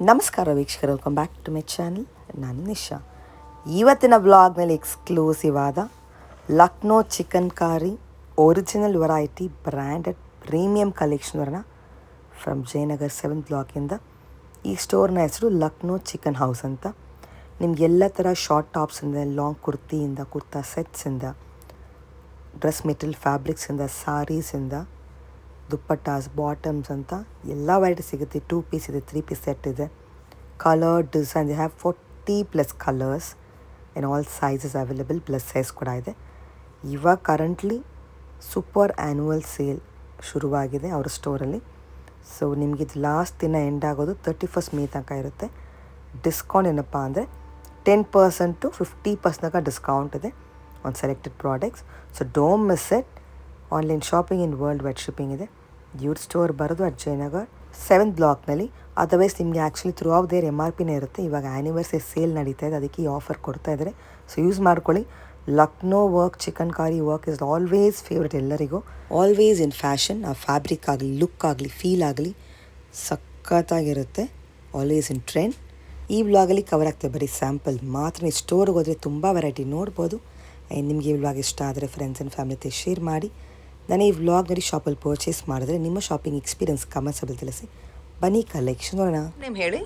ನಮಸ್ಕಾರ ವೀಕ್ಷಕರು, welcome back to my channel. ನಾನು ನಿಶಾ. ಇವತ್ತಿನ ವ್ಲಾಗ್ನಲ್ಲಿ ಎಕ್ಸ್ಕ್ಲೂಸಿವ್ ಆದ Lucknow chikankari original variety branded premium collection from Jayanagar 7th ಬ್ಲಾಕಿಂದ. ಈ ಸ್ಟೋರ್ನ ಹೆಸರು ಲಕ್ನೋ ಚಿಕನ್ ಹೌಸ್ ಅಂತ. ನಿಮಗೆಲ್ಲ ಥರ ಶಾರ್ಟ್ ಟಾಪ್ಸಿಂದ, ಲಾಂಗ್ ಕುರ್ತಿಯಿಂದ, ಕುರ್ತಾ ಸೆಟ್ಸಿಂದ, ಡ್ರೆಸ್ ಮೆಟೀರಿಯಲ್ ಫ್ಯಾಬ್ರಿಕ್ಸಿಂದ, ಸಾರೀಸಿಂದ, ದುಪ್ಪಟ್ಟಾಸ್, ಬಾಟಮ್ಸ್ ಅಂತ ಎಲ್ಲ ವೆರೈಟಿ ಸಿಗುತ್ತೆ. 2 ಪೀಸ್ ಇದೆ, 3 ಪೀಸ್ ಸೆಟ್ ಇದೆ. Colour design, they have 40+ colours and all sizes available, plus size ಕೂಡ ಇದೆ. ಇವಾಗ ಕರೆಂಟ್ಲಿ ಸೂಪರ್ ಆ್ಯನ್ಯುವಲ್ ಸೇಲ್ ಶುರುವಾಗಿದೆ ಅವರ ಸ್ಟೋರಲ್ಲಿ. ಸೊ ನಿಮಗಿದು ಲಾಸ್ಟ್ ದಿನ ಎಂಡ್ ಆಗೋದು 31st ಮೇ ತನಕ ಇರುತ್ತೆ. ಡಿಸ್ಕೌಂಟ್ ಏನಪ್ಪ ಅಂದರೆ 10% to 50% ತನಕ ಡಿಸ್ಕೌಂಟ್ ಇದೆ on selected products. So don't miss it. Online shopping in world wide shipping ಇದೆ. ಇವ್ರ ಸ್ಟೋರ್ ಬರೋದು ಅಟ್ ಜಯನಗರ್ 7th ಬ್ಲಾಕ್ನಲ್ಲಿ. ಅದರ್ವೈಸ್ ನಿಮಗೆ ಆ್ಯಕ್ಚುಲಿ ಥ್ರೂ ಔಟ್ ದೇರ್ MRPನೇ ಇರುತ್ತೆ. ಇವಾಗ ಆ್ಯನಿವರ್ಸರಿ ಸೇಲ್ ನಡೀತಾ ಇದೆ, ಅದಕ್ಕೆ ಈ ಆಫರ್ ಕೊಡ್ತಾ ಇದ್ದಾರೆ. ಸೊ ಯೂಸ್ ಮಾಡ್ಕೊಳ್ಳಿ. ಲಕ್ನೋ ವರ್ಕ್, ಚಿಕನ್ ಕಾರಿ ವರ್ಕ್ ಇಸ್ ಆಲ್ವೇಸ್ ಫೇವ್ರೆಟ್ ಎಲ್ಲರಿಗೂ. Always in fashion. ಆ ಫ್ಯಾಬ್ರಿಕ್ ಆಗಲಿ, ಲುಕ್ ಆಗಲಿ, ಫೀಲ್ ಆಗಲಿ ಸಖತ್ತಾಗಿರುತ್ತೆ. Always in trend. ಈ ವ್ಲಾಗಲ್ಲಿ ಕವರ್ ಆಗ್ತದೆ ಬರೀ ಸ್ಯಾಂಪಲ್ ಮಾತ್ರ. ನೀವು ಸ್ಟೋರ್ಗೆ ಹೋದರೆ ತುಂಬ ವೆರೈಟಿ ನೋಡ್ಬೋದು. ನಿಮಗೆ ಈ ವ್ಲಾಗ್ ಇಷ್ಟ ಆದರೆ ಫ್ರೆಂಡ್ಸ್ ಆ್ಯಂಡ್ ಫ್ಯಾಮಿಲಿ ಜೊತೆ ಶೇರ್ ಮಾಡಿ. ನಾನು ಈ ವ್ಲಾಗ್ನಲ್ಲಿ ಶಾಪಲ್ಲಿ ಪರ್ಚೇಸ್ ಮಾಡಿದ್ರೆ ನಿಮ್ಮ ಶಾಪಿಂಗ್ ಎಕ್ಸ್ಪೀರಿಯನ್ಸ್ ಕಮೆಂಟ್ಸಲ್ಲಿ ತಿಳಿಸಿ. ಬನ್ನಿ ಕಲೆಕ್ಷನ್ ನೋಡೋಣ. ನೇಮ್ ಹೇಳಿ.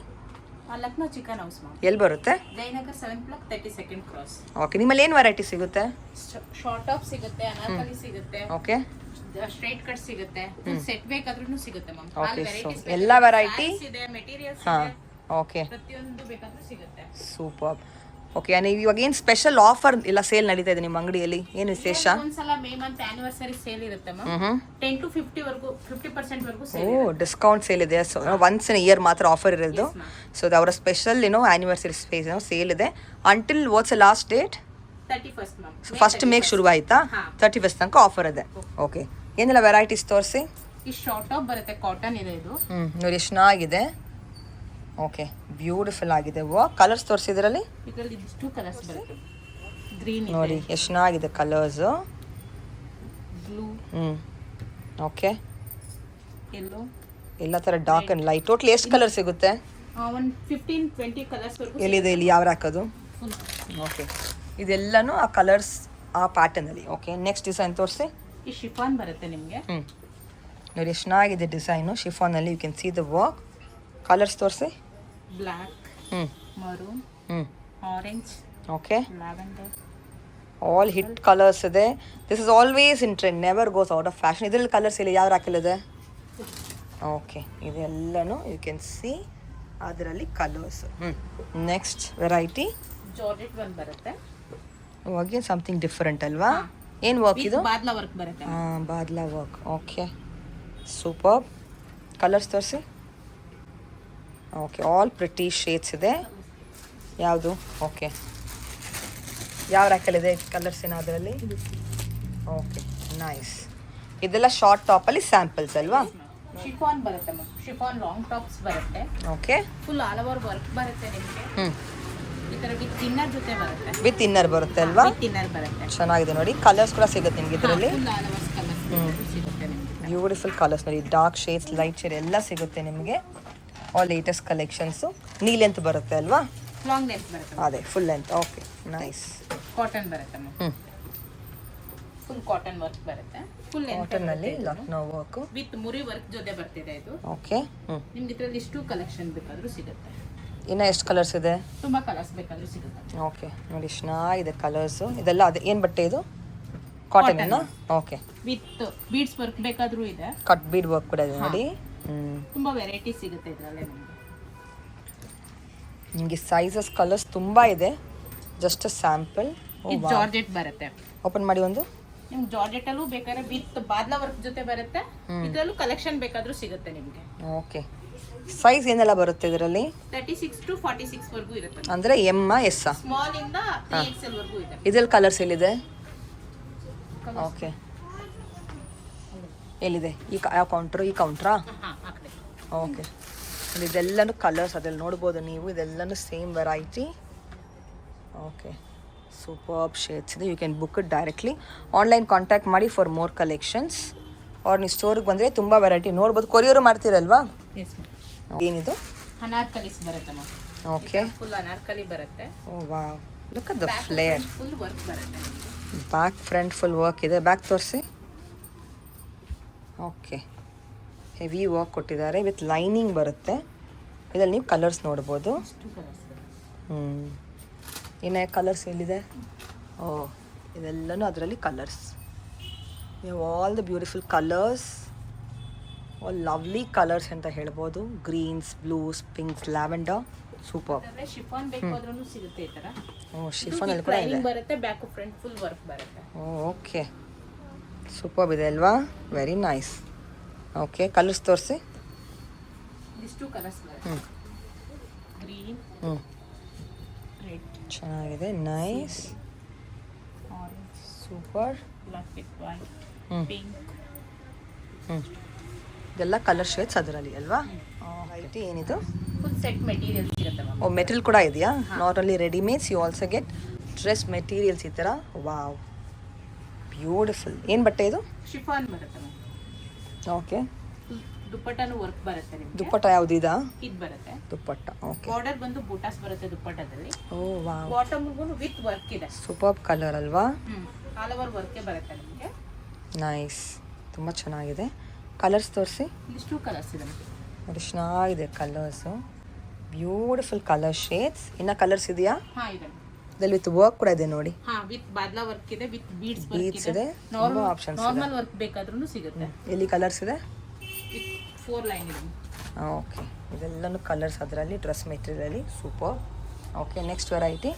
Lucknow chicken house ma'am. ಎಲ್ಲಿ ಬರುತ್ತೆ? Jayanagar 7th block 32nd cross. Okay. ನಿಮ್ಮಲ್ಲಿ ಏನು ವೆರೈಟಿ ಸಿಗುತ್ತೆ? ಶಾರ್ಟ್ ಟಾಪ್ ಸಿಗುತ್ತೆ, ಅನಾರ್ಕಲಿ ಸಿಗುತ್ತೆ, ಓಕೆ, ಸ್ಟ್ರೈಟ್ ಕಟ್ ಸಿಗುತ್ತೆ, ಸೆಟ್ ಬೇಕಾದ್ರೂ ಸಿಗುತ್ತೆ ಮ್ಯಾಮ್. ಓಕೆ. ಸೊ ಎಲ್ಲ ವೆರೈಟಿ ಇದೆ, ಮೆಟೀರಿಯಲ್ಸ್ ಹಾಂ, ಇದೆ, ಓಕೆ, ಪ್ರತಿಯೊಂದು ಬೇಕಾದ್ರೂ ಸಿಗುತ್ತೆ. ಸೂಪರ್. ಓಕೆ. ನೀವು ಇವಾಗ ಏನು ಸ್ಪೆಷಲ್ ಆಫರ್ ಇಲ್ಲ ಸೇಲ್ ನಡೀತಾ ಇದೆ ನಿಮ್ಮ ಅಂಗಡಿಯಲ್ಲಿ? ಏನು ವಿಶೇಷ? ಒಂದ್ಸಲ ಮೇ ಮಂತ್ ಆನಿವರ್ಸರಿ ಸೇಲ್ ಇರುತ್ತೆ ಮ್ಯಾಮ್. 10 to 50% ವರೆಗೂ ಸೇಲ್. ಓ, ಡಿಸ್ಕೌಂಟ್ ಸೇಲ್ ಇದೆ. ಸೊ ಒನ್ಸ್ ಇನ್ ಇಯರ್ ಮಾತ್ರ ಆಫರ್ ಇರೋದು. ಸೊ ಅದು ಅವರ ಸ್ಪೆಷಲ್ ಆನಿವರ್ಸರಿ ಸ್ಪೇಸ್ ಸೇಲ್ ಇದೆ. Until what's last date? 31st ma'am. So first make ಶುರು ಆಯ್ತಾ? 31st ತನಕ ಆಫರ್ ಇದೆ. ಓಕೆ. ಏನೆಲ್ಲ ವೆರೈಟೀಸ್ ತೋರಿಸಿ. ಈ ಶಾರ್ಟ್ ಟಾಪ್ ಬರುತ್ತೆ, ಕಾಟನ್ ಇದೆ ಇದು. ನೋಡಿ ಎಷ್ಟು ಚೆನ್ನಾಗಿದೆ. ಓಕೆ, ಬ್ಯೂಟಿಫುಲ್ ಆಗಿದೆ. ಕಲರ್ಸ್ ತೋರಿಸಿದ್ರಲ್ಲಿ ಇದರಲ್ಲಿ 2 ಕಲರ್ಸ್ ಬರುತ್ತೆ. ಗ್ರೀನ್ ನೋಡಿ ಎಷ್ಟು ಚೆನ್ನಾಗಿದೆ ಕಲರ್ಸು. ಬ್ಲೂ, ಓಕೆ, ಯೆಲ್ಲೋ, ಎಲ್ಲ ಥರ ಡಾರ್ಕ್ ಆ್ಯಂಡ್ ಲೈಟ್. ಟೋಟಲ್ ಎಷ್ಟು ಕಲರ್ ಸಿಗುತ್ತೆ? ಒಂದು 15-20 ಕಲರ್ಸ್ ವರೆಗೂ. ಎಲ್ಲಿದೆ? ಇಲ್ಲಿ ಯಾವ ಹಾಕೋದು? ಓಕೆ. ಇದೆಲ್ಲನೂ ಆ ಕಲರ್ಸ್ ಆ ಪ್ಯಾಟರ್ನಲ್ಲಿ. ಓಕೆ. ನೆಕ್ಸ್ಟ್ ಡಿಸೈನ್ ತೋರಿಸಿ. ಈ ಶಿಫಾನ್ ಬರುತ್ತೆ ನಿಮಗೆ. ನೋಡಿ ಎಷ್ಟು ಚೆನ್ನಾಗಿದೆ ಡಿಸೈನು. ಶಿಫಾನಲ್ಲಿ you can see the work. Colours ತೋರಿಸಿ. Black, maroon, orange, okay, lavender, all hit colours ಇದೆ. This is always in trend, never goes out of fashion. ಇದರಲ್ಲಿ ಕಲರ್ಸ್ ಇಲ್ಲ, ಯಾವ ಹಾಕಿಲ್ಲಿದೆ? ಓಕೆ. ಇದೆಲ್ಲನೂ ಯು ಕ್ಯಾನ್ ಸಿ ಅದರಲ್ಲಿ colours. Next variety georgette one ಬರುತ್ತೆ. Again something different ಅಲ್ವಾ? ಏನು ವರ್ಕ್ ಇದು? ಬಾದ್ಲಾ ವರ್ಕ್ ಬರುತ್ತೆ. Badla work. Okay, super. Colours ತೋರಿಸಿ. ಓಕೆ, ಆಲ್ ಪ್ರಿಟಿ ಶೇಡ್ಸ್ ಇದೆ. ಯಾವುದು? ಓಕೆ. ಯಾವ ರ್ಯಾಕಲ್ಲಿದೆ ಕಲರ್ಸ್ ಏನಾದರಲ್ಲಿ? Okay, nice. ಇದೆಲ್ಲ ಶಾರ್ಟ್ ಟಾಪಲ್ಲಿ ಸ್ಯಾಂಪಲ್ಸ್ ಅಲ್ವಾ? ಶಿಫಾನ್ ಬರುತ್ತೆ ಮ್ಯಾಮ್. ಶಿಫಾನ್ ಲಾಂಗ್ ಟಾಪ್ಸ್ ಬರುತ್ತೆ. Okay. Full all over work ಬರುತ್ತೆ ನಿಮಗೆ. ಈ ಥರ ವಿತ್ ಇನ್ನರ್ ಜೊತೆ ಬರುತ್ತೆ. ವಿತ್ ಇನ್ನರ್ ಬರುತ್ತೆ ಅಲ್ವಾ? ವಿತ್ ಇನ್ನರ್ ಬರುತ್ತೆ. ಚೆನ್ನಾಗಿದೆ ನೋಡಿ. ಕಲರ್ಸ್ ಕೂಡ ಸಿಗುತ್ತೆ ನಿಮಗೆ ಇದರಲ್ಲಿ. ಫುಲ್ ಆಲ್ ಓವರ್ ಕಲರ್ಸ್ ಸಿಗುತ್ತೆ ನಿಮಗೆ. ಬ್ಯೂಟಿಫುಲ್ ಕಲರ್ಸ್ ನೋಡಿ. ಡಾರ್ಕ್ ಶೇಡ್ಸ್, ಲೈಟ್ ಶೇಡ್ ಎಲ್ಲ ಸಿಗುತ್ತೆ ನಿಮಗೆ. All latest collections. Knee length ಬರುತ್ತೆ ಅಲ್ವಾ? ಲಾಂಗ್ ಲೆಂತ್ ಬರುತ್ತೆ. ಅದೇ full length. Okay, nice. Cotton ಬರುತ್ತೆ ಮ್ಯಾಮ್. ಫುಲ್ ಕಾಟನ್ ವರ್ಕ್ ಬರುತ್ತೆ. ಫುಲ್ ಲೆಂತ್ ಕಾಟನ್ನಲ್ಲಿ Lucknow work with murri work ಜೊತೆ ಬರ್ತಿದೆ ಇದು. ಓಕೆ. ನಿಮ್ಗೆ ಇದರಲ್ಲಿ ಇಷ್ಟು ಕಲೆಕ್ಷನ್ ಬೇಕಾದ್ರೂ ಸಿಗುತ್ತೆ. ಇನ್ನು ಎಷ್ಟು ಕಲರ್ಸ್ ಇದೆ? ತುಂಬಾ ಕಲರ್ಸ್ ಬೇಕಾದ್ರೂ ಸಿಗುತ್ತೆ. ಓಕೆ. ನೋಡಿ ಎಷ್ಟು ಚೆನ್ನಾಗಿದೆ ಕಲರ್ಸು. ಇದೆಲ್ಲ ಅದೇ ಏನು ಬಟ್ಟೆ ಇದು? Cotton. Okay. With beads work ಬೇಕಾದ್ರೂ ಇದೆ. ಕಟ್ ಬೀಡ್ ವರ್ಕ್ ಕೂಡ ಇದೆ ನೋಡಿ. ತುಂಬಾ ವೆರೈಟಿ ಸಿಗುತ್ತೆ ಇದರಲ್ಲೇ ನಿಮಗೆ ಸೈಜಸ್ ಕಲರ್ಸ್ ತುಂಬ ಇದೆ. Just sample. ಜಾರ್ಜೆಟ್ ಬರುತ್ತೆ. ಓಪನ್ ಮಾಡಿ ಒಂದು. ನಿಮ್ಗೆ ಜಾರ್ಜೆಟ್ ಅಲ್ಲೂ ಬೇಕಾದ್ರೆ ವಿತ್ ಬಾದ್ಲಾ ವರ್ಕ್ ಜೊತೆ ಬರುತ್ತೆ. ಇದರಲ್ಲೂ ಕಲೆಕ್ಷನ್ ಬೇಕಾದ್ರೂ ಸಿಗುತ್ತೆ ನಿಮಗೆ. ಓಕೆ. ಸೈಜ್ ಏನೆಲ್ಲ ಬರುತ್ತೆ ಇದರಲ್ಲಿ? 36 to 46 ವರೆಗೂ ಇರುತ್ತೆ. ಅಂದರೆ ಎಮ್ ಎಸ್ ಸ್ಮಾಲ್ ಇಂದ 3XL ವರೆಗೂ ಇದೆ. ಇದರಲ್ಲಿ ಕಲರ್ಸ್ ಎಲ್ಲಿದೆ? ಓಕೆ. ಎಲ್ಲಿದೆ? ಈ ಯಾವ ಕೌಂಟ್ರು? ಈ ಕೌಂಟ್ರಾ? ಓಕೆ. ಇದೆಲ್ಲನೂ ಕಲರ್ಸ್ ಅದ್ರಲ್ಲಿ ನೋಡ್ಬೋದು ನೀವು. ಇದೆಲ್ಲನೂ same variety. Okay, superb shades ಇದೆ. You can book it directly. Online contact ಮಾಡಿ ಫಾರ್ ಮೋರ್ ಕಲೆಕ್ಷನ್ಸ್. ಅವ್ರು ನೀವು ಸ್ಟೋರಿಗೆ ಬಂದರೆ ತುಂಬ ವೆರೈಟಿ ನೋಡ್ಬೋದು. ಕೊರಿಯರು ಮಾಡ್ತೀರಲ್ವಾ? ಏನಿದು? ಅನಾರ್ಕಲಿಸ್ ಬರುತ್ತೆ ಮ್ಯಾಮ್. ಓಕೆ. ಫುಲ್ ಅನಾರ್ಕಲಿ ಬರುತ್ತೆ. Oh wow, look at the flare. Full work ಬರುತ್ತೆ. ಬ್ಯಾಕ್ ಫ್ರಂಟ್ ಫುಲ್ ವರ್ಕ್ ಇದೆ. ಬ್ಯಾಕ್ ತೋರಿಸಿ. ಓಕೆ, ಹೆವಿ ವರ್ಕ್ ಕೊಟ್ಟಿದ್ದಾರೆ ವಿತ್ ಲೈನಿಂಗ್ ಬರುತ್ತೆ. ಇದರಲ್ಲಿ ನೀವು ಕಲರ್ಸ್ ನೋಡ್ಬೋದು. ಇಷ್ಟು ಕಲರ್ಸ್ ಇನ್ನು ಕಲರ್ಸ್ ಎಲ್ಲಿದೆ? ಓ, ಇದೆಲ್ಲನೂ ಅದರಲ್ಲಿ colours. You all the beautiful colours, all lovely colours ಅಂತ ಹೇಳ್ಬೋದು. Greens, blues, pinks, lavender. Super. Chiffon ಬೇಕಾದ್ರೂ ಸಿಗುತ್ತೆ ಈ ತರ. ಓ, ಶಿಫಾನಲ್ಲಿ ಕೂಡ ಇದೆ. ಬರುತ್ತೆ, ಬ್ಯಾಕ್ ಫ್ರಂಟ್ ಫುಲ್ ವರ್ಕ್ ಬರುತ್ತೆ. ಓಕೆ, ಸೂಪರ್ ಇದೆ ಅಲ್ವಾ? Very nice. ಓಕೆ, ಕಲರ್ಸ್ ತೋರಿಸಿ. ಇಷ್ಟು ಕಲರ್ಸ್ ಬರುತ್ತೆ. ಗ್ರೀನ್, ರೆಡ್, ಚೆನ್ನಾಗಿದೆ. Nice, orange, super. Black with white, pink. ಇದೆಲ್ಲ ಕಲರ್ ಶೇಡ್ಸ್ ಅದರಲ್ಲಿ ಅಲ್ವಾ? ರೈಟ್. ಏನಿದು? ಫುಲ್ ಸೆಟ್ ಮೆಟೀರಿಯಲ್ ಸಿಗುತ್ತೆ ಮ್ಯಾಮ್. ಓ, ಮೆಟೀರಿಯಲ್ ಕೂಡ ಇದೆಯಾ? Not only readymades, you also get dress materials ಈ ಥರ. Wow, beautiful. ಏನು ಬಟ್ಟೆ ಇದು? ಶಿಫಾನ್ ಬರುತ್ತೆ ಮ್ಯಾಮ್. ಓಕೆ. ದುಪ್ಪಟ್ಟನು ವರ್ಕ್ ಬರುತ್ತೆ ನಿಮಗೆ. ದುಪ್ಪಟ್ಟ ಯಾವ್ದು ಇದಾ? ಇದು ಬರುತ್ತೆ ದುಪ್ಪಟ್ಟ. ಓಕೆ. ಬಾರ್ಡರ್ ಬಂದು ಬೂಟಾಸ್ ಬರುತ್ತೆ ದುಪ್ಪಟ್ಟದಲ್ಲಿ. ಓ ವಾವ್, ಬಾಟಮ್ಗೂ ವಿತ್ ವರ್ಕ್ ಇದೆ. ಸೂಪರ್ ಕಲರ್ ಅಲ್ವಾ? ಆಲ್ ಓವರ್ ವರ್ಕೇ ಬರುತ್ತೆ ನಿಮಗೆ. ನೈಸ್, ತುಂಬ ಚೆನ್ನಾಗಿದೆ. ಕಲರ್ಸ್ ತೋರಿಸಿ. ಇಷ್ಟು ಕಲರ್ಸ್ ಇದೆ ನಿಮಗೆ. ನೋಡಿ, ಚೆನ್ನಾಗಿದೆ ಕಲರ್ಸು. Beautiful colour shades. ಇನ್ನು ಕಲರ್ಸ್ ಇದೆಯಾ? ಹಾ, ಇದೆ. ಇದರಲ್ಲಿ ವಿತ್ ವರ್ಕ್ ಕೂಡ ಇದೆ ನೋಡಿ. ಹಾ, ವಿತ್ ಬಾದ್ಲಾ ವರ್ಕ್ ಇದೆ, ವಿತ್ ಬೀಡ್ಸ್ ಬೀಡ್ಸ್ ಇದೆ. ತುಂಬಾ ಆಪ್ಷನ್ಸ್ ಇದೆ. ನಾರ್ಮಲ್ ವರ್ಕ್ ಬೇಕಾದ್ರೂ ಸಿಗುತ್ತೆ. ಎಲ್ಲಿ ಕಲರ್ಸ್ ಇದೆ? ವಿತ್ 4 ಲೈನ್ ಇದೆ. ಓಕೆ, ಇದೆಲ್ಲನೂ ಕಲರ್ಸ್ ಅದರಲ್ಲಿ. ಡ್ರೆಸ್ ಮೆಟೀರಿಯಲಿ ಸೂಪರ್. Okay, next variety.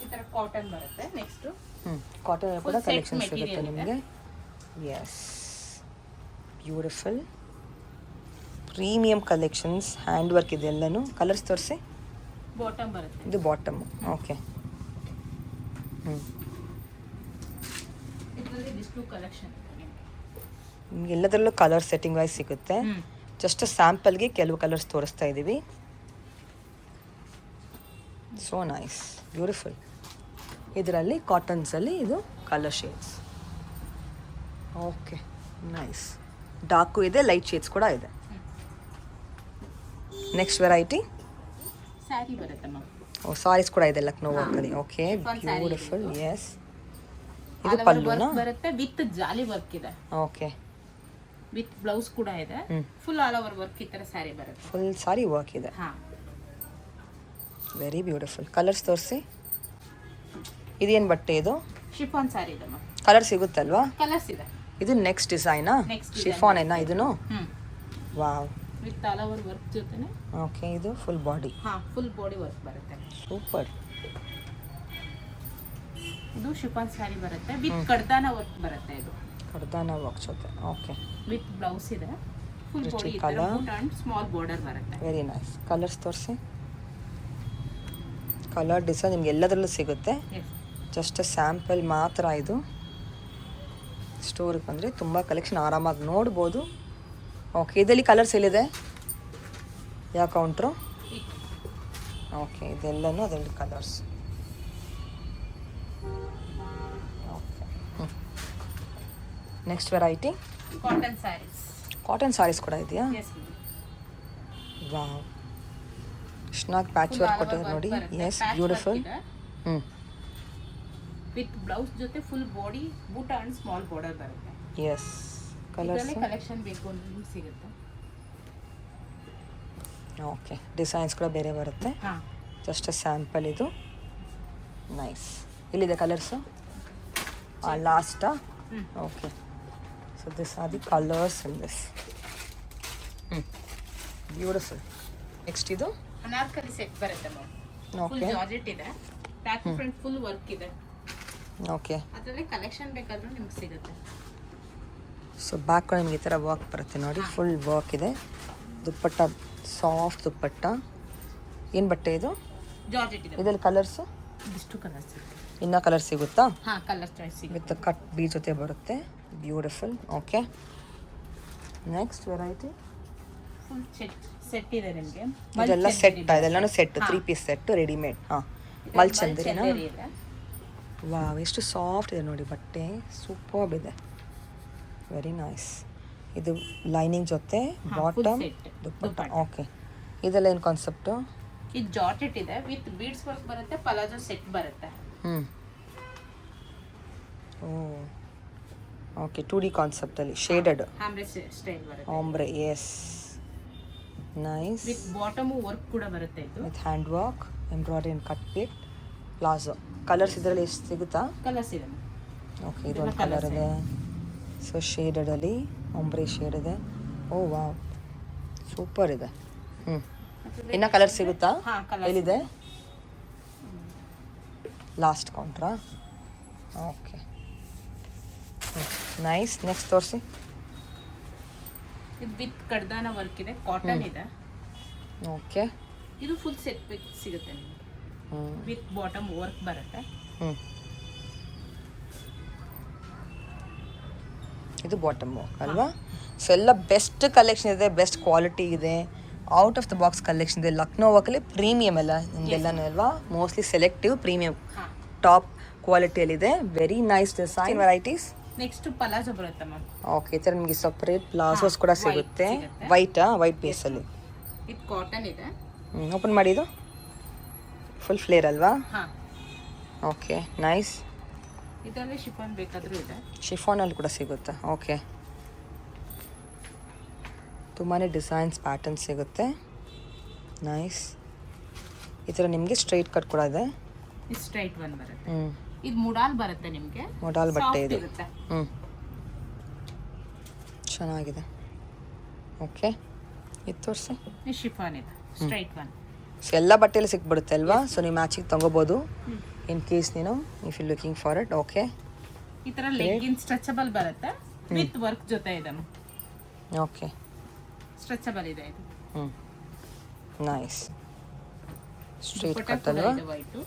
ಈ ತರ ಕಾಟನ್ ಬರುತ್ತೆ. ನೆಕ್ಸ್ಟ್ ಕಾಟನ್ ಕೂಡ Full set ಕಲೆಕ್ಷನ್ ಸಿಗುತ್ತೆ material ನಿಮಗೆ. Yes, beautiful premium collections. Hand work ಇದೆ ಎಲ್ಲನೂ. ಕಲರ್ಸ್ ತೋರಿಸಿ. ಬಾಟಮ್ ಬರುತ್ತೆ. ಇದು ಬಾಟಮ್. ಓಕೆ. ಇದರಲ್ಲಿ ಇಷ್ಟು ಕಲೆಕ್ಷನ್ ಇದೆ. ನಿಮ್ಗೆ ಎಲ್ಲದರಲ್ಲೂ ಕಲರ್ ಸೆಟ್ಟಿಂಗ್ ವೈಸ್ ಸಿಗುತ್ತೆ. ಜಸ್ಟ್ ಸ್ಯಾಂಪಲ್ಗೆ ಕೆಲವು ಕಲರ್ಸ್ ತೋರಿಸ್ತಾ ಇದ್ದೀವಿ. So nice, beautiful. ಇದರಲ್ಲಿ ಕಾಟನ್ಸಲ್ಲಿ ಇದು colour shades. Okay, nice. Dark ಇದೆ, ಲೈಟ್ ಶೇಡ್ಸ್ ಕೂಡ ಇದೆ. Next variety. ಸ್ಯಾರಿ ಬರುತ್ತೆ ಮ್ಯಾಮ್. ಓ, ಸಾರೀಸ್ ಕೂಡ ಇದೆ ಲಕ್ನೋ ವರ್ಕಲ್ಲಿ. Okay, beautiful. ಎಸ್, ಇದು ಪಲ್ಲುನಾ? ಬರುತ್ತೆ ವಿತ್ ಜಾಲಿ ವರ್ಕ್ ಇದೆ. ಓಕೆ, ವಿತ್ ಬ್ಲೌಸ್ ಕೂಡ ಇದೆ. ಫುಲ್ ಆಲ್ ಓವರ್ ವರ್ಕ್ ಈ ತರ ಸ್ಯಾರಿ ಬರುತ್ತೆ. ಫುಲ್ ಸಾರಿ ವರ್ಕ್ ಇದೆ. ಹಾ, ವೆರಿ ಬ್ಯೂಟಿಫುಲ್. ಕಲರ್ಸ್ ತೋರಿಸಿ. ಇದೇನು ಬಟ್ಟೆ ಇದು? ಶಿಫಾನ್ ಸ್ಯಾರಿ ಇದೆ ಮ್ಯಾಮ್. ಕಲರ್ ಸಿಗುತ್ತಲ್ವಾ? ಕಲರ್ಸ್ ಇದೆ. ಇದು ನೆಕ್ಸ್ಟ್ ಡಿಸೈನಾ? Next design. ಶಿಫಾನ್ ಏನಾ ಇದನ್ನು? Wow. With all over work ಜೊತೆನೆ. ಓಕೆ, ಇದು ಫುಲ್ ಬಾಡಿ. ಹಾ, ಫುಲ್ ಬಾಡಿ ವರ್ಕ್ ಬರುತ್ತೆ. ಸೂಪರ್. ಇದು ಶಿಫಾನ್ ಸ್ಯಾರಿ ಬರುತ್ತೆ ವಿತ್ ಕಡ್ದಾನ ವರ್ಕ್ ಬರುತ್ತೆ. ಇದು ಕಡ್ದಾನ ವರ್ಕ್ ಜೊತೆ. ಓಕೆ, ವಿತ್ ಬ್ಲೌಸ್ ಇದೆ. Full Rich body colour. And small border ಬರುತ್ತೆ. Very nice. ಕಲರ್ಸ್ ತೋರಿಸಿ. ಕಲರ್ ಡಿಸೈನ್ ನಿಮ್ಗೆ ಎಲ್ಲದರಲ್ಲೂ ಸಿಗುತ್ತೆ. ಎಸ್. ಜಸ್ಟ್ ಸ್ಯಾಂಪಲ್ ಮಾತ್ರ ಇದು. ಸ್ಟೋರಿಗೆ ಬಂದರೆ ತುಂಬ ಕಲೆಕ್ಷನ್ ಆರಾಮಾಗಿ ನೋಡ್ಬೋದು. ಓಕೆ, ಇದರಲ್ಲಿ ಕಲರ್ಸ್ ಎಲ್ಲಿದೆ? ಯಾವ ಕೌಂಟ್ರು? ಓಕೆ, ಇದೆಲ್ಲನೂ ಅದರಲ್ಲಿ colours. Okay, next variety. Cotton saris. Cotton saris ಕೂಡ ಇದೆಯಾ? ಎಸ್. ವಾವ್, ಚೆನ್ನಾಗಿ ಪ್ಯಾಚ್ ವರ್ಕ್ ಕೊಟ್ಟಿದ್ದಾರೆ ನೋಡಿ. Yes, beautiful. ವಿತ್ ಬ್ಲೌಸ್ ಜೊತೆ full body buta and small border ಬರುತ್ತೆ. Yes, colours. ಕಲೆಕ್ಷನ್ ಬೇಕು ಅಂದ್ರೆ ಸಿಗುತ್ತೆ. ಓಕೆ, ಡಿಸೈನ್ಸ್ ಕೂಡ ಬೇರೆ ಬರುತ್ತೆ. ಹಾ, ಜಸ್ಟ್ ಸ್ಯಾಂಪಲ್ ಇದು. ನೈಸ್. ಇಲ್ಲಿದೆ ಕಲರ್ಸು. ಲಾಸ್ಟಾ? Okay, so this are the colours in this. Beautiful. Next ಇದು ಅನಾರ್ಕಲಿ ಸೆಟ್ ಬರುತ್ತೆ ಮ್ಯಾಮ್. Full okay. ಜಾರ್ಜೆಟ್ ಇದೆ. ಬ್ಯಾಕ್ ಫ್ರಂಟ್ ಫುಲ್ ವರ್ಕ್ ಇದೆ. ಓಕೆ, ಅದರಲ್ಲಿ ಕಲೆಕ್ಷನ್ ಬೇಕಾದ್ರೂ ನಿಮ್ಗೆ ಸಿಗುತ್ತೆ. ಸೊ ಬ್ಯಾಕ್ ಕೂಡ ನಿಮಗೆ ಈ ಥರ ವರ್ಕ್ ಬರುತ್ತೆ ನೋಡಿ. ಫುಲ್ ವರ್ಕ್ ಇದೆ. ದುಪ್ಪಟ್ಟ ಸಾಫ್ಟ್ ದುಪ್ಪಟ್ಟ. ಏನು ಬಟ್ಟೆ ಇದು? ಜಾರ್ಜೆಟ್ ಇದೆ. ಇದರಲ್ಲಿ ಕಲರ್ಸು? ಇಷ್ಟು ಕಲರ್ಸ್ ಇದೆ. ಇನ್ನೂ ಕಲರ್ ಸಿಗುತ್ತಾ? ಹಾ, ಕಲರ್ ಚಾಯ್ಸ್ ಸಿಗುತ್ತೆ. ವಿತ್ ಕಟ್ ಬೀ ಜೊತೆ ಬರುತ್ತೆ. Beautiful. Okay, next variety. Full set ಇದೆ ನಿಮಗೆ. ಇದೆಲ್ಲ ಸೆಟ್, ಇದೆಲ್ಲನೂ ಸೆಟ್. 3 piece set readymade. ಹಾಂ, ಮಲ್ಚಂದಿರಿನಾ? ಇದೆ. ವಾವ್, ಎಷ್ಟು ಸಾಫ್ಟ್ ಇದೆ ನೋಡಿ ಬಟ್ಟೆ. ಸೂಪರ್ಬ್ ಇದೆ. Very nice. ಇದು ಲೈನಿಂಗ್ ಜೊತೆ full bottom set. Dupatta. Dupatta. Okay, ಇದೆಲ್ಲ ಏನು ಕಾನ್ಸೆಪ್ಟು? ಇದು ಜಾರ್ಜೆಟ್ ಇದೆ ವಿತ್ ಬೀಡ್ಸ್ ವರ್ಕ್ ಬರುತ್ತೆ, ಪಲಾಜೋ ಸೆಟ್ ಬರುತ್ತೆ. ಓ ಓಕೆ, 2D ಕಾನ್ಸೆಪ್ಟಲ್ಲಿ ಶೇಡೆಡ್ ಹ್ಯಾಮ್ರೆ ಸ್ಟೈಲ್ ಬರುತ್ತೆ. Ombre, yes, nice. With bottom work ಕೂಡ ಬರುತ್ತೆ ಇದು. With hand work, embroidery and cut pit, palazzo. Colours ಇದರಲ್ಲಿ ಎಷ್ಟು ಸಿಗುತ್ತಾ? ಕಲರ್ಸ್ ಇದೆ. ಓಕೆ, ಇದೊಂದು ಕಲರ್ ಇದೆ. ಸೊ ಶೇಡೆಡಲ್ಲಿ ಆಂಬ್ರೆ ಶೇಡ್ ಇದೆ. ಓ ವಾವ್, ಸೂಪರ್ ಇದೆ. ಇನ್ನು ಕಲರ್ ಸಿಗುತ್ತಾ? ಹಾಂ, ಕಲರ್ ಎಲ್ಲಿದೆ? ಲಾಸ್ಟ್ ಕೌಂಟ್ರಾ? Okay, nice. ನೆಕ್ಸ್ಟ್ ತೋರಿಸಿ. ಇದು ವಿತ್ ಕಡ್ದಾನ ವರ್ಕ್ ಇದೆ, ಕಾಟನ್ ಇದೆ. ಓಕೆ, ಇದು ಫುಲ್ ಸೆಟ್ ಸಿಗುತ್ತೆ ನಿಮಗೆ. ವಿತ್ ಬಾಟಮ್ ವರ್ಕ್ ಬರುತ್ತೆ. ಇದು ಬಾಟಮ್ ವರ್ಕ್ ಅಲ್ವಾ? ಸೊ ಎಲ್ಲ ಬೆಸ್ಟ್ ಕಲೆಕ್ಷನ್ ಇದೆ, ಬೆಸ್ಟ್ ಕ್ವಾಲಿಟಿ ಇದೆ, out of the box collection ಇದೆ. ಲಕ್ನೋ ವರ್ಕಲ್ಲಿ ಪ್ರೀಮಿಯಮ್ ಎಲ್ಲ ನಿಮಗೆಲ್ಲನೂ ಅಲ್ವಾ? ಮೋಸ್ಟ್ಲಿ ಸೆಲೆಕ್ಟಿವ್ ಪ್ರೀಮಿಯಮ್ ಟಾಪ್ ಕ್ವಾಲಿಟಿಯಲ್ಲಿದೆ. Very nice design varieties. Next palazzo ಬರುತ್ತೆ ಮ್ಯಾಮ್. ಓಕೆ, ಈ ಥರ ನಿಮಗೆ ಸಪ್ರೇಟ್ ಪ್ಲಾಜೋಸ್ ಕೂಡ ಸಿಗುತ್ತೆ. ವೈಟಾ? ವೈಟ್ ಬೇಸಲ್ಲಿ. ಇದು ಕಾಟನ್ ಇದೆ. ಓಪನ್ ಮಾಡಿ. ಇದು ಫುಲ್ ಫ್ಲೇರ್ ಅಲ್ವಾ? ಹಾಂ, ಓಕೆ, ನೈಸ್. ಇದರಲ್ಲಿ ಶಿಫಾನ್ ಬೇಕಾದರೂ ಇದೆ. ಶಿಫಾನಲ್ಲಿ ಕೂಡ ಸಿಗುತ್ತೆ. ಓಕೆ, ತುಂಬಾ ಡಿಸೈನ್ಸ್ ಪ್ಯಾಟರ್ನ್ಸ್ ಸಿಗುತ್ತೆ. ನೈಸ್. ಈ ಥರ ನಿಮಗೆ ಸ್ಟ್ರೈಟ್ ಕಟ್ ಕೂಡ ಇದೆ. ಇದು ಸ್ಟ್ರೈಟ್ ಒನ್ ಬರುತ್ತೆ. ಇದು ಮುಡಾಲ್ ಬರುತ್ತೆ ನಿಮಗೆ. ಮೊಡಾಲ್ ಬಟ್ಟೆ ಇದೆ. ಇರುತ್ತೆ. ಚೆನ್ನಾಗಿದೆ. ಓಕೆ, ಇದು ತೋರಿಸಿ. ಇದು ಶಿಫಾನ್ ಇದೆ, ಸ್ಟ್ರೈಟ್ ಒನ್. ಸೊ ಎಲ್ಲ ಬಟ್ಟೆಯಲ್ಲಿ ಸಿಕ್ಬಿಡುತ್ತೆ ಅಲ್ವಾ? ಸೊ ನೀವು ಮ್ಯಾಚಿಗೆ ತೊಗೋಬೋದು ಇನ್ ಕೇಸ್ ನೀನು if you looking for it. Okay, ಈ ಥರ ಲೆಗ್ಗಿನ್ ಸ್ಟ್ರೆಚಬಲ್ ಬರುತ್ತೆ ವಿತ್ ವರ್ಕ್ ಜೊತೆ ಇದೆ. ಓಕೆ, ಸ್ಟ್ರೆಚಬಲ್ ಇದೆ ಇದು. ನೈಸ್. ಸ್ಟ್ರೈಟ್ ದುಪಟ್ಟ ಕಟ್ ಕೂಡ ಅಲ್ವಾ? ಇದೆ ವೈಟು.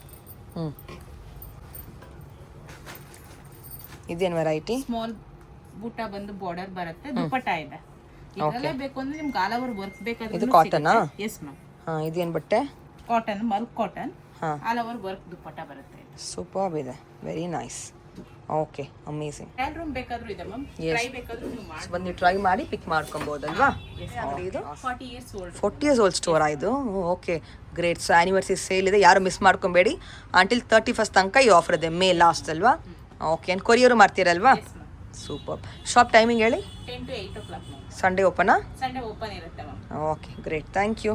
ಇದೇನು ವೆರೈಟಿ? ಸ್ಮಾಲ್ ಬುಟ್ಟ ಬಂದು ಬಾರ್ಡರ್ ಬರುತ್ತೆ, ದುಪಟ್ಟ ಇದೆ. ಇದರಲ್ಲೇ ಬೇಕು ಅಂದ್ರೆ ನಿಮ್ಗೆ ಆಲ್ ಓವರ್ ವರ್ಕ್ ಬೇಕಾದ್ರೆ ಇದು ಕಾಟನಾ? Yes ma'am. ಹಾಂ, ಇದೇನು ಬಟ್ಟೆ? Cotton, mul cotton. ಹಾಂ, ಆಲ್ ಓವರ್ ವರ್ಕ್ ದುಪಟ್ಟ ಬರುತ್ತೆ. ಸೂಪರ್ ಇದೆ. Very nice. Okay, amazing. Trial room ಬೇಕಾದ್ರೂ ಇದೆ ಮ್ಯಾಮ್. ಟ್ರೈ ಬೇಕಾದ್ರೂ ನೀವು ಮಾಡಿ. ಬಂದು ನೀವು ಟ್ರೈ ಮಾಡಿ ಪಿಕ್ ಮಾಡ್ಕೊಬೋದಲ್ವಾ? ಇದು 40 years old. 40 years old ಸ್ಟೋರಾ ಇದು? Okay, great. So anniversary sale ಇದೆ, ಯಾರು ಮಿಸ್ ಮಾಡ್ಕೊಬೇಡಿ. ಅಂಟಿಲ್ 31st ತನಕ ಈ ಆಫರ್ ಇದೆ, ಮೇ ಲಾಸ್ಟ್ ಅಲ್ವಾ? ಓಕೆ, ಏನು ಕೊರಿಯರು ಮಾಡ್ತೀರಲ್ವಾ? Yes ma'am. Super. Shop timing ಹೇಳಿ. 10 to 8 o'clock ಮ್ಯಾಮ್. ಸಂಡೇ ಓಪನಾ? ಸಂಡೇ ಓಪನ್ ಇರುತ್ತೆ ma'am. Okay, great. Thank you.